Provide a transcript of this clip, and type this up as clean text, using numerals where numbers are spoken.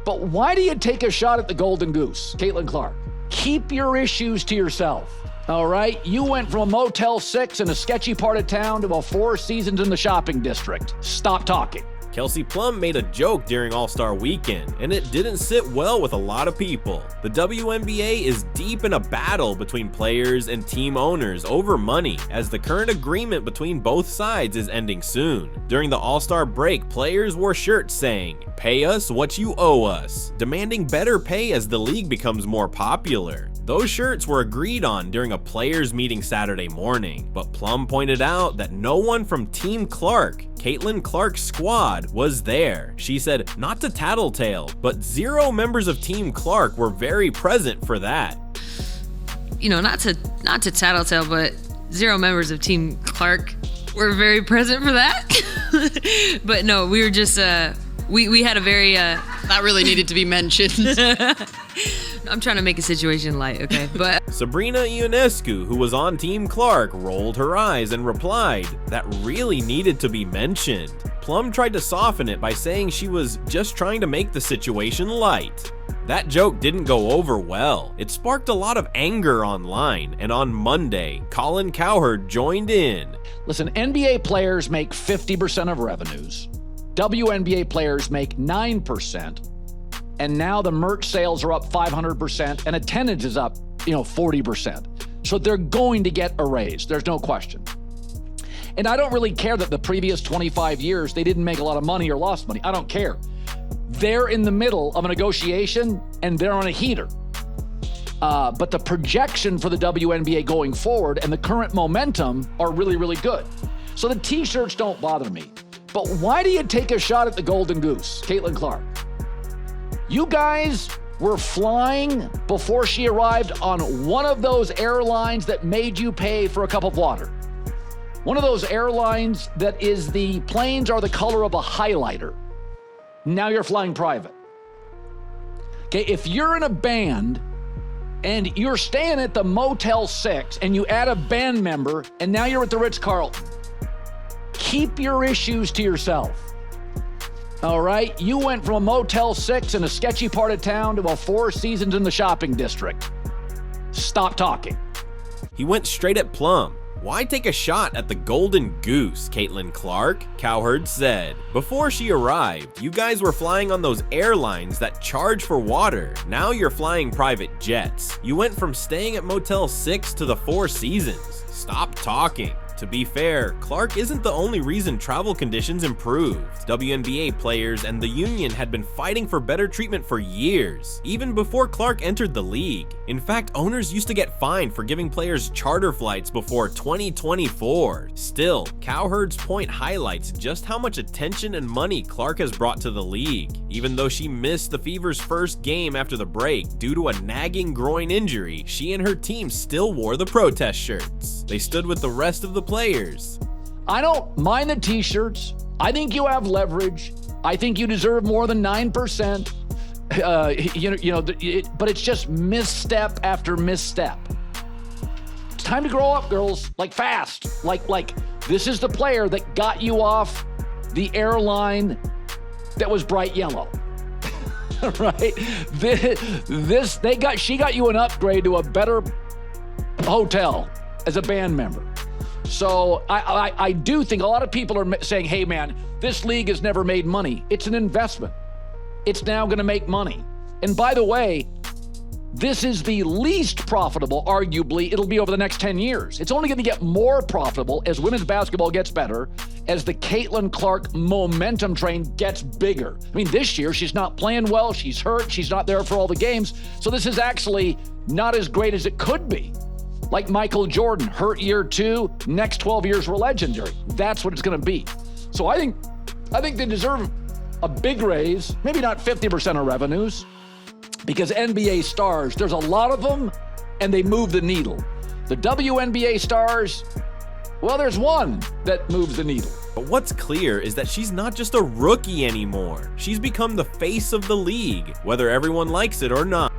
But why do you take a shot at the golden goose, Caitlin Clark? Keep your issues to yourself, all right? You went from a Motel 6 in a sketchy part of town to a 4 seasons in the shopping district. Stop talking. Kelsey Plum made a joke during All-Star Weekend, and it didn't sit well with a lot of people. The WNBA is deep in a battle between players and team owners over money, as the current agreement between both sides is ending soon. During the All-Star break, players wore shirts saying, "Pay us what you owe us," demanding better pay as the league becomes more popular. Those shirts were agreed on during a players' meeting Saturday morning, but Plum pointed out that no one from Team Clark, Caitlin Clark's squad, was there. She said, not to tattletale, but 0 members of Team Clark were very present for that. You know, not to tattletale, but 0 members of Team Clark were very present for that. But no, we were just, we had a very... That really needed to be mentioned. I'm trying to make a situation light, okay? But Sabrina Ionescu, who was on Team Clark, rolled her eyes and replied, "That really needed to be mentioned." Plum tried to soften it by saying she was just trying to make the situation light. That joke didn't go over well. It sparked a lot of anger online, and on Monday, Colin Cowherd joined in. Listen, NBA players make 50% of revenues. WNBA players make 9%. And now the merch sales are up 500% and attendance is up, 40%. So they're going to get a raise. There's no question. And I don't really care that the previous 25 years, they didn't make a lot of money or lost money. I don't care. They're in the middle of a negotiation and they're on a heater. But the projection for the WNBA going forward and the current momentum are really, really good. So the t-shirts don't bother me. But why do you take a shot at the golden goose, Caitlin Clark? You guys were flying before she arrived on one of those airlines that made you pay for a cup of water. One of those airlines that is the planes are the color of a highlighter. Now you're flying private. Okay, if you're in a band and you're staying at the Motel 6 and you add a band member and now you're at the Ritz-Carlton, keep your issues to yourself. All right, you went from a Motel 6 in a sketchy part of town to a 4 seasons in the shopping district. Stop talking. He went straight at Plum. "Why take a shot at the golden goose, Caitlin Clark?" Cowherd said. "Before she arrived, you guys were flying on those airlines that charge for water. Now you're flying private jets. You went from staying at Motel 6 to the 4 seasons. Stop talking." To be fair, Clark isn't the only reason travel conditions improved. WNBA players and the union had been fighting for better treatment for years, even before Clark entered the league. In fact, owners used to get fined for giving players charter flights before 2024. Still, Cowherd's point highlights just how much attention and money Clark has brought to the league. Even though she missed the Fever's first game after the break due to a nagging groin injury, she and her team still wore the protest shirts. They stood with the rest of the players. I don't mind the t-shirts. I think you have leverage. I think you deserve more than 9%. But it's just misstep after misstep. It's time to grow up, girls. Like fast. Like this is the player that got you off the airline that was bright yellow. Right? She got you an upgrade to a better hotel as a band member. So I do think a lot of people are saying, hey man, this league has never made money. It's an investment. It's now going to make money. And by the way, this is the least profitable, arguably, it'll be over the next 10 years. It's only going to get more profitable as women's basketball gets better, as the Caitlin Clark momentum train gets bigger. I mean, this year, she's not playing well, she's hurt, she's not there for all the games. So this is actually not as great as it could be. Like Michael Jordan, hurt year 2, next 12 years were legendary. That's what it's going to be. So I think they deserve a big raise, maybe not 50% of revenues, because NBA stars, there's a lot of them, and they move the needle. The WNBA stars, well, there's one that moves the needle. But what's clear is that she's not just a rookie anymore. She's become the face of the league, whether everyone likes it or not.